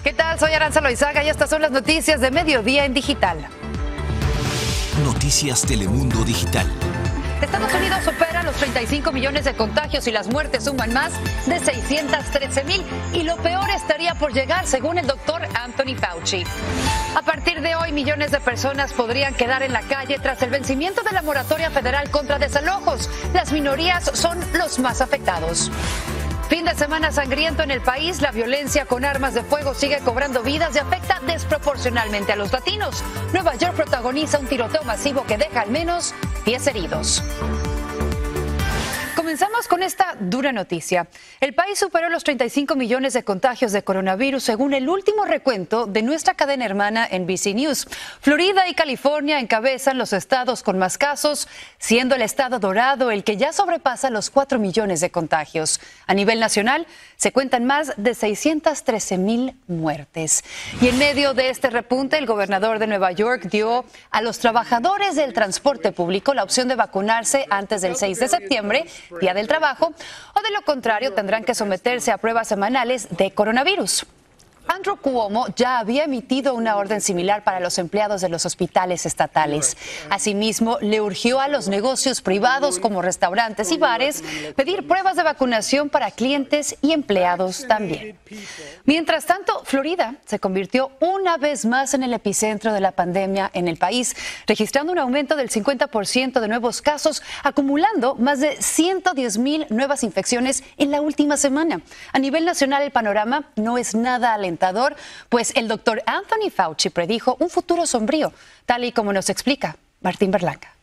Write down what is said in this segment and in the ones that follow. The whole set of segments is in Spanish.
¿Qué tal? Soy Aranza Loizaga y estas son las noticias de Mediodía en Digital. Noticias Telemundo Digital. Estados Unidos supera los 35 millones de contagios y las muertes suman más de 613,000 y lo peor estaría por llegar, según el doctor Anthony Fauci. A partir de hoy, millones de personas podrían quedar en la calle tras el vencimiento de la moratoria federal contra desalojos. Las minorías son los más afectados. Fin de semana sangriento en el país, la violencia con armas de fuego sigue cobrando vidas y afecta desproporcionalmente a los latinos. Nueva York protagoniza un tiroteo masivo que deja al menos 10 heridos. Comenzamos con esta dura noticia. El país superó los 35 millones de contagios de coronavirus según el último recuento de nuestra cadena hermana NBC News. Florida y California encabezan los estados con más casos, siendo el estado dorado el que ya sobrepasa los 4 millones de contagios. A nivel nacional se cuentan más de 613,000 muertes. Y en medio de este repunte, el gobernador de Nueva York dio a los trabajadores del transporte público la opción de vacunarse antes del 6 de septiembre, Día del Trabajo, o de lo contrario tendrán que someterse a pruebas semanales de coronavirus. Andrew Cuomo ya había emitido una orden similar para los empleados de los hospitales estatales. Asimismo, le urgió a los negocios privados como restaurantes y bares pedir pruebas de vacunación para clientes y empleados también. Mientras tanto, Florida se convirtió una vez más en el epicentro de la pandemia en el país, registrando un aumento del 50% de nuevos casos, acumulando más de 110,000 nuevas infecciones en la última semana. A nivel nacional, el panorama no es nada alentador, pues el doctor Anthony Fauci predijo un futuro sombrío, tal y como nos explica Martín Berlanga.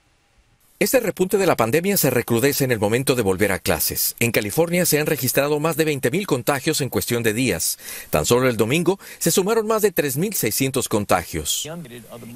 Este repunte de la pandemia se recrudece en el momento de volver a clases. En California se han registrado más de 20,000 contagios en cuestión de días. Tan solo el domingo se sumaron más de 3,600 contagios.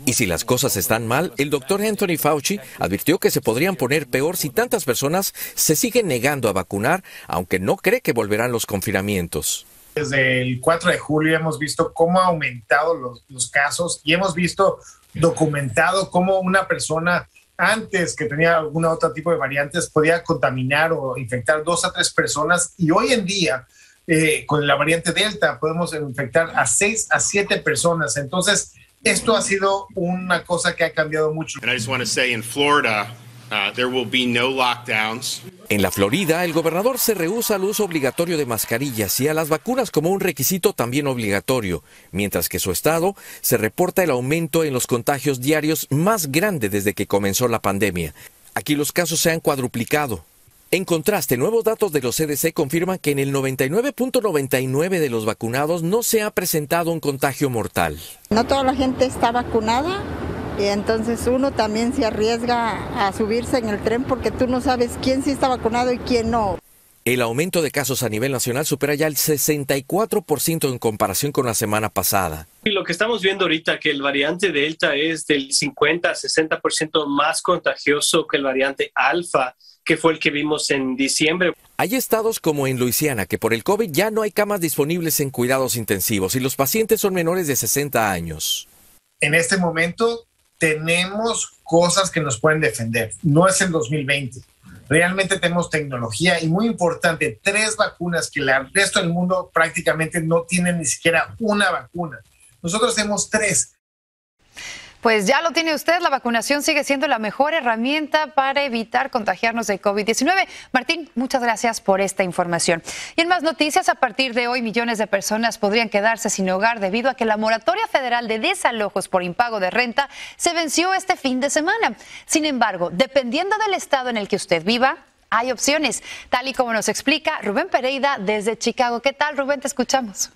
Y si las cosas están mal, el doctor Anthony Fauci advirtió que se podrían poner peor si tantas personas se siguen negando a vacunar, aunque no cree que volverán los confinamientos. Desde el 4 de julio hemos visto cómo ha aumentado los casos y hemos visto documentado cómo una persona antes que tenía algún otro tipo de variantes podía contaminar o infectar 2 a 3 personas y hoy en día con la variante Delta podemos infectar a 6 a 7 personas. Entonces esto ha sido una cosa que ha cambiado mucho. And I just want to say in Florida, there will be no lockdowns. En la Florida, el gobernador se rehúsa al uso obligatorio de mascarillas y a las vacunas como un requisito también obligatorio, mientras que su estado se reporta el aumento en los contagios diarios más grande desde que comenzó la pandemia. Aquí los casos se han cuadruplicado. En contraste, nuevos datos de los CDC confirman que en el 99.99% de los vacunados no se ha presentado un contagio mortal. No toda la gente está vacunada. Y entonces uno también se arriesga a subirse en el tren porque tú no sabes quién sí está vacunado y quién no. El aumento de casos a nivel nacional supera ya el 64% en comparación con la semana pasada. Y lo que estamos viendo ahorita que el variante Delta es del 50 a 60% más contagioso que el variante Alfa, que fue el que vimos en diciembre. Hay estados como en Luisiana que por el COVID ya no hay camas disponibles en cuidados intensivos y los pacientes son menores de 60 años. En este momento tenemos cosas que nos pueden defender. No es el 2020. Realmente tenemos tecnología y muy importante, 3 vacunas que el resto del mundo prácticamente no tiene ni siquiera una vacuna. Nosotros tenemos 3. Pues ya lo tiene usted, la vacunación sigue siendo la mejor herramienta para evitar contagiarnos de COVID-19. Martín, muchas gracias por esta información. Y en más noticias, a partir de hoy millones de personas podrían quedarse sin hogar debido a que la moratoria federal de desalojos por impago de renta se venció este fin de semana. Sin embargo, dependiendo del estado en el que usted viva, hay opciones, tal y como nos explica Rubén Pereira desde Chicago. ¿Qué tal, Rubén? Te escuchamos.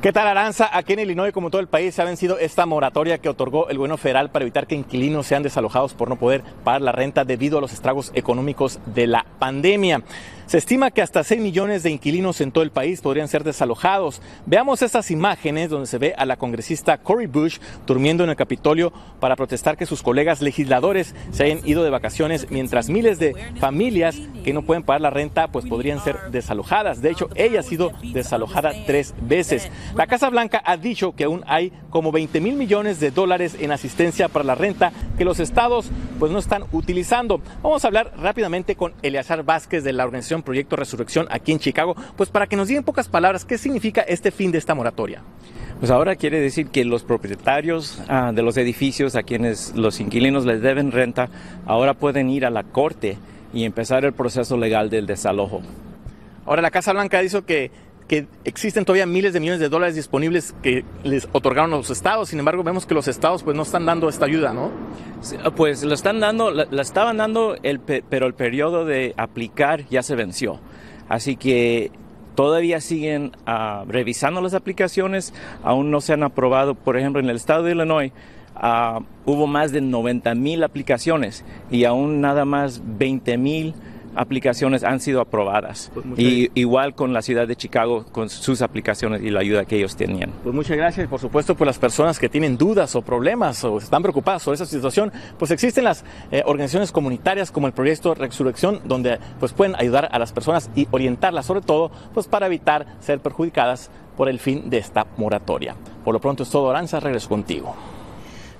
¿Qué tal, Aranza? Aquí en Illinois, como todo el país, se ha vencido esta moratoria que otorgó el gobierno federal para evitar que inquilinos sean desalojados por no poder pagar la renta debido a los estragos económicos de la pandemia. Se estima que hasta 6 millones de inquilinos en todo el país podrían ser desalojados. Veamos estas imágenes donde se ve a la congresista Cori Bush durmiendo en el Capitolio para protestar que sus colegas legisladores se hayan ido de vacaciones, mientras miles de familias que no pueden pagar la renta pues podrían ser desalojadas. De hecho, ella ha sido desalojada 3 veces. La Casa Blanca ha dicho que aún hay como $20,000 millones en asistencia para la renta que los estados pues no están utilizando. Vamos a hablar rápidamente con Eleazar Vázquez de la organización Proyecto Resurrección aquí en Chicago, pues para que nos diga en pocas palabras qué significa este fin de esta moratoria. Pues ahora quiere decir que los propietarios de los edificios a quienes los inquilinos les deben renta, ahora pueden ir a la corte y empezar el proceso legal del desalojo. Ahora la Casa Blanca dijo que existen todavía miles de millones de dólares disponibles que les otorgaron los estados. Sin embargo, vemos que los estados pues no están dando esta ayuda, ¿no? Pues lo están dando, la estaban dando, pero el periodo de aplicar ya se venció. Así que todavía siguen revisando las aplicaciones, aún no se han aprobado. Por ejemplo, en el estado de Illinois hubo más de 90,000 aplicaciones y aún nada más 20,000 aplicaciones han sido aprobadas. Pues y igual con la ciudad de Chicago con sus aplicaciones y la ayuda que ellos tenían. Pues muchas gracias. Por supuesto, pues las personas que tienen dudas o problemas o están preocupadas sobre esa situación, pues existen las organizaciones comunitarias como el Proyecto Resurrección, donde pues pueden ayudar a las personas y orientarlas sobre todo pues para evitar ser perjudicadas por el fin de esta moratoria. Por lo pronto es todo, Aranza, regreso contigo.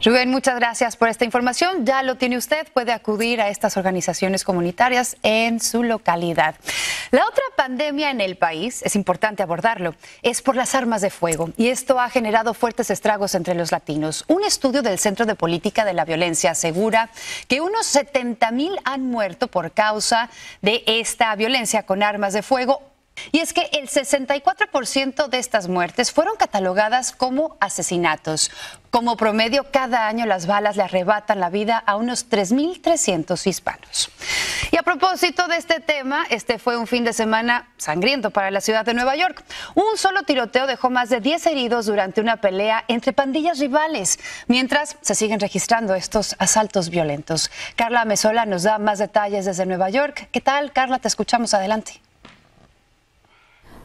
Rubén, muchas gracias por esta información. Ya lo tiene usted, puede acudir a estas organizaciones comunitarias en su localidad. La otra pandemia en el país, es importante abordarlo, es por las armas de fuego. Y esto ha generado fuertes estragos entre los latinos. Un estudio del Centro de Política de la Violencia asegura que unos 70,000 han muerto por causa de esta violencia con armas de fuego. Y es que el 64% de estas muertes fueron catalogadas como asesinatos. Como promedio, cada año las balas le arrebatan la vida a unos 3,300 hispanos. Y a propósito de este tema, este fue un fin de semana sangriento para la ciudad de Nueva York. Un solo tiroteo dejó más de 10 heridos durante una pelea entre pandillas rivales, mientras se siguen registrando estos asaltos violentos. Carla Mesola nos da más detalles desde Nueva York. ¿Qué tal, Carla? Te escuchamos, adelante.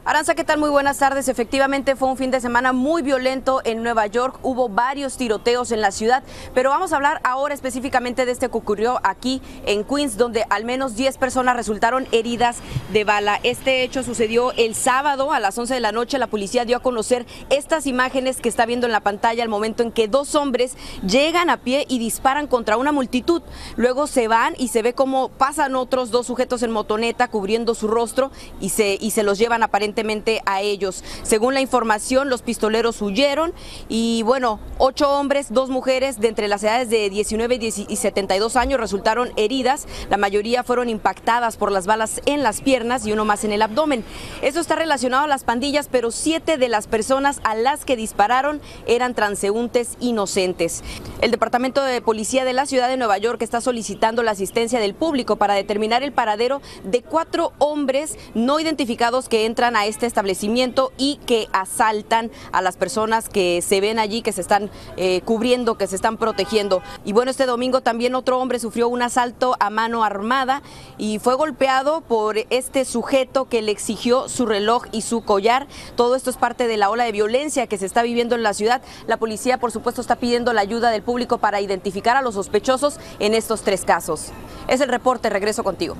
Aranza, ¿qué tal? Muy buenas tardes. Efectivamente fue un fin de semana muy violento en Nueva York. Hubo varios tiroteos en la ciudad, pero vamos a hablar ahora específicamente de este que ocurrió aquí en Queens, donde al menos 10 personas resultaron heridas de bala. Este hecho sucedió el sábado a las 11 de la noche. La policía dio a conocer estas imágenes que está viendo en la pantalla, el momento en que dos hombres llegan a pie y disparan contra una multitud. Luego se van y se ve cómo pasan otros dos sujetos en motoneta cubriendo su rostro y se los llevan aparentemente a ellos. Según la información, los pistoleros huyeron y bueno, 8 hombres, 2 mujeres de entre las edades de 19 y 72 años resultaron heridas. La mayoría fueron impactadas por las balas en las piernas y uno más en el abdomen. Esto está relacionado a las pandillas, pero 7 de las personas a las que dispararon eran transeúntes inocentes. El Departamento de Policía de la Ciudad de Nueva York está solicitando la asistencia del público para determinar el paradero de 4 hombres no identificados que entran a este establecimiento y que asaltan a las personas que se ven allí, que se están cubriendo, que se están protegiendo. Y bueno, este domingo también otro hombre sufrió un asalto a mano armada y fue golpeado por este sujeto que le exigió su reloj y su collar. Todo esto es parte de la ola de violencia que se está viviendo en la ciudad. La policía, por supuesto, está pidiendo la ayuda del público para identificar a los sospechosos en estos 3 casos. Es el reporte, regreso contigo.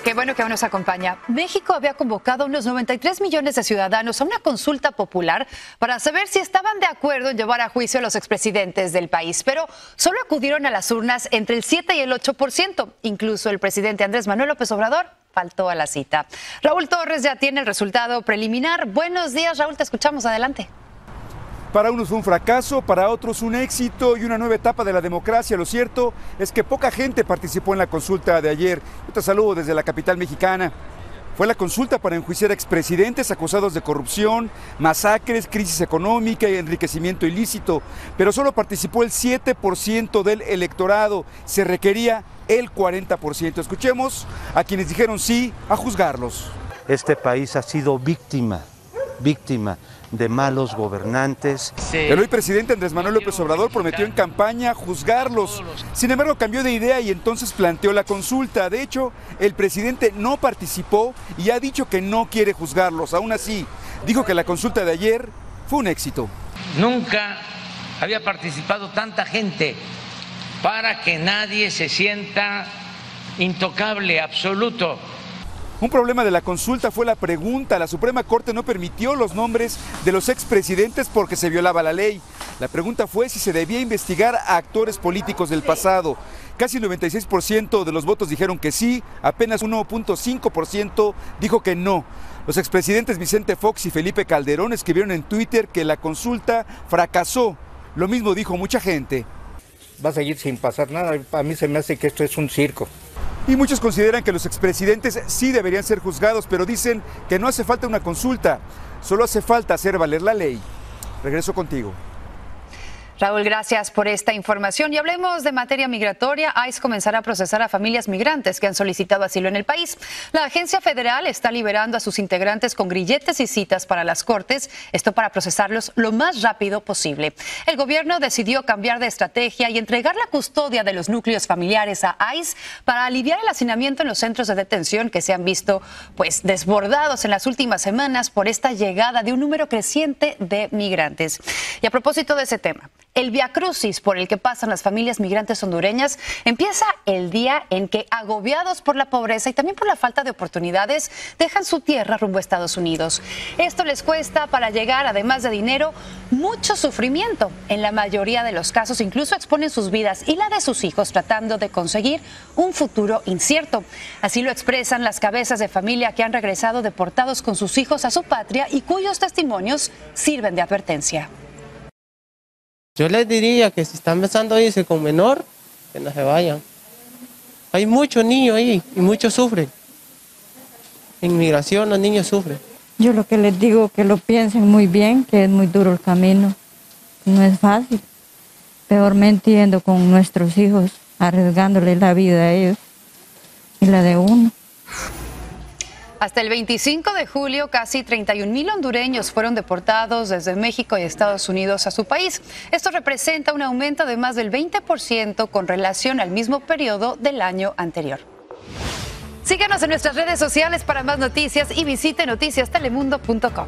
Qué bueno que aún nos acompaña. México había convocado a unos 93 millones de ciudadanos a una consulta popular para saber si estaban de acuerdo en llevar a juicio a los expresidentes del país, pero solo acudieron a las urnas entre el 7 y el 8%. Incluso el presidente Andrés Manuel López Obrador faltó a la cita. Raúl Torres ya tiene el resultado preliminar. Buenos días, Raúl, te escuchamos. Adelante. Para unos fue un fracaso, para otros un éxito y una nueva etapa de la democracia. Lo cierto es que poca gente participó en la consulta de ayer. Yo te saludo desde la capital mexicana. Fue la consulta para enjuiciar a expresidentes acusados de corrupción, masacres, crisis económica y enriquecimiento ilícito. Pero solo participó el 7% del electorado. Se requería el 40%. Escuchemos a quienes dijeron sí a juzgarlos. Este país ha sido víctima de malos gobernantes. El hoy presidente Andrés Manuel López Obrador prometió en campaña juzgarlos. Sin embargo, cambió de idea y entonces planteó la consulta. De hecho, el presidente no participó y ha dicho que no quiere juzgarlos. Aún así, dijo que la consulta de ayer fue un éxito. Nunca había participado tanta gente para que nadie se sienta intocable, absoluto. Un problema de la consulta fue la pregunta. La Suprema Corte no permitió los nombres de los expresidentes porque se violaba la ley. La pregunta fue si se debía investigar a actores políticos del pasado. Casi el 96% de los votos dijeron que sí, apenas 1.5% dijo que no. Los expresidentes Vicente Fox y Felipe Calderón escribieron en Twitter que la consulta fracasó. Lo mismo dijo mucha gente. Va a seguir sin pasar nada. A mí se me hace que esto es un circo. Y muchos consideran que los expresidentes sí deberían ser juzgados, pero dicen que no hace falta una consulta, solo hace falta hacer valer la ley. Regreso contigo. Raúl, gracias por esta información. Y hablemos de materia migratoria. ICE comenzará a procesar a familias migrantes que han solicitado asilo en el país. La agencia federal está liberando a sus integrantes con grilletes y citas para las cortes, esto para procesarlos lo más rápido posible. El gobierno decidió cambiar de estrategia y entregar la custodia de los núcleos familiares a ICE para aliviar el hacinamiento en los centros de detención que se han visto desbordados en las últimas semanas por esta llegada de un número creciente de migrantes. Y a propósito de ese tema, el viacrucis por el que pasan las familias migrantes hondureñas empieza el día en que, agobiados por la pobreza y también por la falta de oportunidades, dejan su tierra rumbo a Estados Unidos. Esto les cuesta, para llegar, además de dinero, mucho sufrimiento. En la mayoría de los casos incluso exponen sus vidas y la de sus hijos tratando de conseguir un futuro incierto. Así lo expresan las cabezas de familia que han regresado deportados con sus hijos a su patria y cuyos testimonios sirven de advertencia. Yo les diría que si están pensando irse con menor, que no se vayan. Hay muchos niños ahí y muchos sufren. En migración los niños sufren. Yo lo que les digo que lo piensen muy bien, que es muy duro el camino. No es fácil. Peormente yendo con nuestros hijos, arriesgándole la vida a ellos y la de uno. Hasta el 25 de julio, casi 31,000 hondureños fueron deportados desde México y Estados Unidos a su país. Esto representa un aumento de más del 20% con relación al mismo periodo del año anterior. Síguenos en nuestras redes sociales para más noticias y visite noticiastelemundo.com.